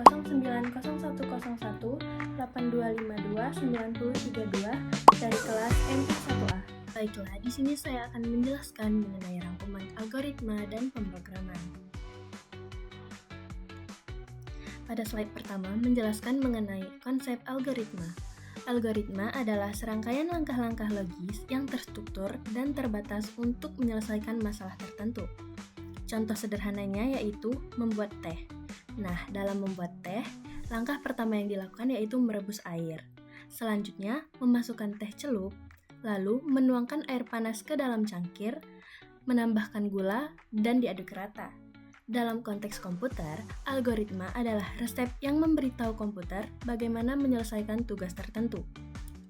09010182529032 dari kelas MP1A. Baiklah, di sini saya akan menjelaskan mengenai rangkuman algoritma dan pemrograman. Pada slide pertama menjelaskan mengenai konsep algoritma. Algoritma adalah serangkaian langkah-langkah logis yang terstruktur dan terbatas untuk menyelesaikan masalah tertentu. Contoh sederhananya yaitu membuat teh. Nah, dalam membuat teh, langkah pertama yang dilakukan yaitu merebus air. Selanjutnya, memasukkan teh celup, lalu menuangkan air panas ke dalam cangkir, menambahkan gula, dan diaduk rata. Dalam konteks komputer, algoritma adalah resep yang memberitahu komputer bagaimana menyelesaikan tugas tertentu.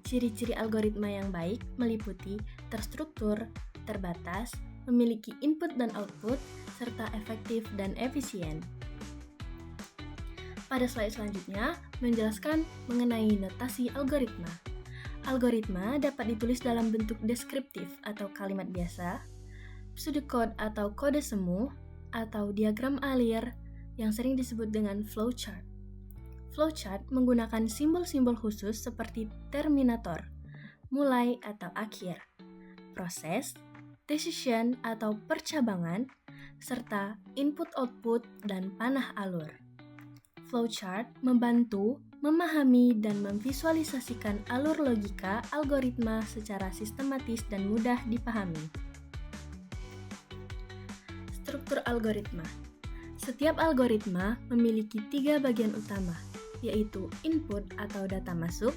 Ciri-ciri algoritma yang baik meliputi terstruktur, terbatas, memiliki input dan output, serta efektif dan efisien. Pada slide selanjutnya, menjelaskan mengenai notasi algoritma. Algoritma dapat ditulis dalam bentuk deskriptif atau kalimat biasa, pseudocode atau kode semu, atau diagram alir yang sering disebut dengan flowchart. Flowchart menggunakan simbol-simbol khusus seperti terminator, mulai atau akhir, proses, decision atau percabangan, serta input-output dan panah alur. Flowchart membantu memahami dan memvisualisasikan alur logika algoritma secara sistematis dan mudah dipahami. Struktur algoritma. Setiap algoritma memiliki 3 bagian utama, yaitu input atau data masuk,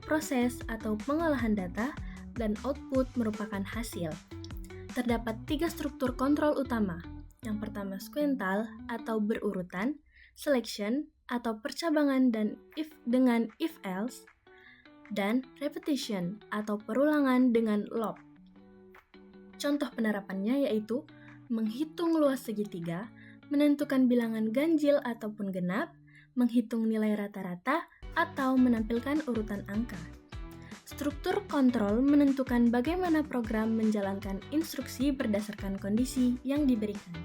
proses atau pengolahan data, dan output merupakan hasil. Terdapat 3 struktur kontrol utama. Yang pertama sequential atau berurutan, selection atau percabangan dan dengan if-else, dan repetition atau perulangan dengan loop. Contoh penerapannya yaitu menghitung luas segitiga, menentukan bilangan ganjil ataupun genap, menghitung nilai rata-rata, atau menampilkan urutan angka. Struktur kontrol menentukan bagaimana program menjalankan instruksi berdasarkan kondisi yang diberikan.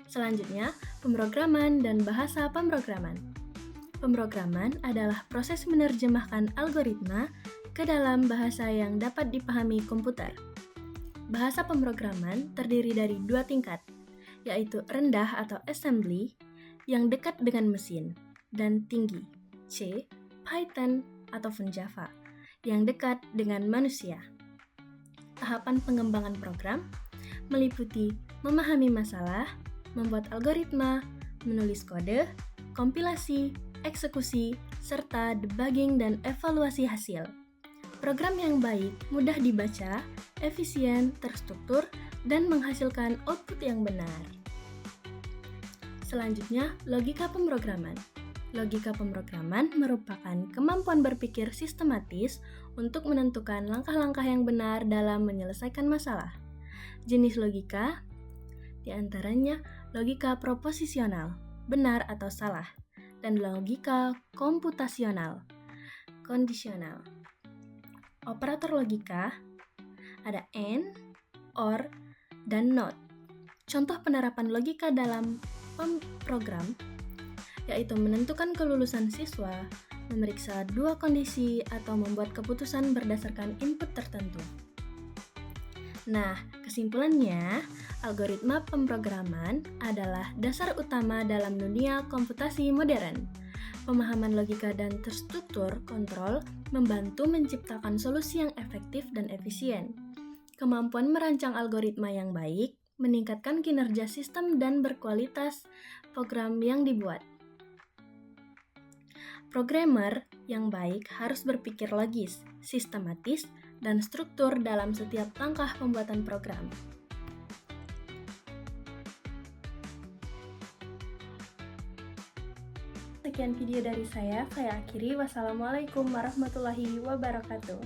Selanjutnya, pemrograman dan bahasa pemrograman. Pemrograman adalah proses menerjemahkan algoritma ke dalam bahasa yang dapat dipahami komputer. Bahasa pemrograman terdiri dari 2 tingkat, yaitu rendah atau assembly, yang dekat dengan mesin, dan tinggi, C, Python ataupun Java, yang dekat dengan manusia. Tahapan pengembangan program meliputi memahami masalah, membuat algoritma, menulis kode, kompilasi, eksekusi, serta debugging dan evaluasi hasil. Program yang baik mudah dibaca, efisien, terstruktur, dan menghasilkan output yang benar. Selanjutnya, logika pemrograman. Logika pemrograman merupakan kemampuan berpikir sistematis untuk menentukan langkah-langkah yang benar dalam menyelesaikan masalah. Jenis logika diantaranya logika proposisional, benar atau salah, dan logika komputasional, kondisional. Operator logika ada AND, OR, dan NOT. Contoh penerapan logika dalam program yaitu menentukan kelulusan siswa, memeriksa 2 kondisi, atau membuat keputusan berdasarkan input tertentu. Nah, kesimpulannya, algoritma pemrograman adalah dasar utama dalam dunia komputasi modern. Pemahaman logika dan terstruktur kontrol membantu menciptakan solusi yang efektif dan efisien. Kemampuan merancang algoritma yang baik meningkatkan kinerja sistem dan berkualitas program yang dibuat. Programmer yang baik harus berpikir logis, sistematis, dan struktur dalam setiap langkah pembuatan program. Sekian video dari saya akhiri. Wassalamualaikum warahmatullahi wabarakatuh.